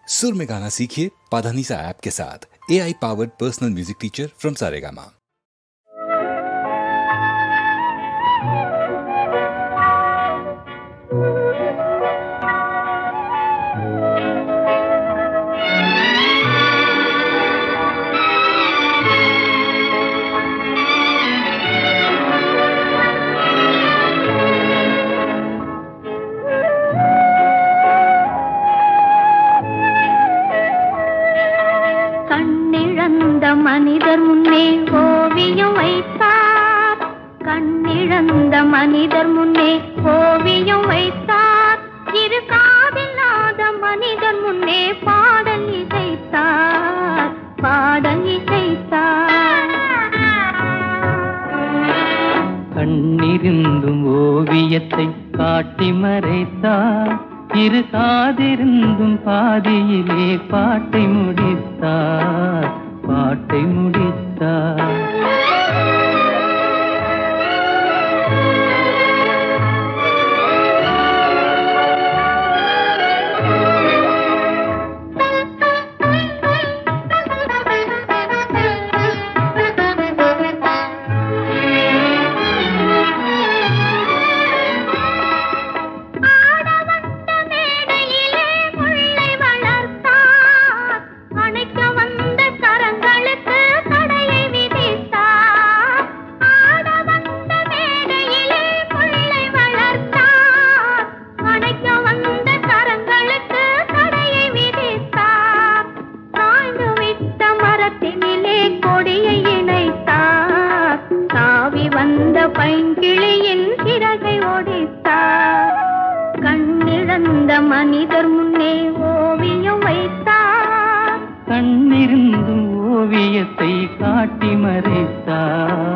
सुर में गाना सीखिए पाधानीसा ऐप के साथ। AI powered personal music teacher from Saregama. மனிதர் முன்னே ஓவியம் வைத்தார், கண்ணிழந்த மனிதர் முன்னே ஓவியம் வைத்தார். இரு காதில்லாத மனிதர் முன்னே பாடல் இசைத்தார், பாடல் இசைத்தார். கண்ணிருந்தும் ஓவியத்தை காட்டி மறைத்தார், இரு காதிருந்தும் பாதியிலே பாட்டை முடித்தார், பாட்டை முடித்தார். வந்த பைங்கிளியின் சிறகை ஒடித்தார், கண்ணிழந்த மனிதர் முன்னே ஓவியம் வைத்தார், கண்ணிருந்தும் ஓவியத்தை காட்டி மறைத்தார்.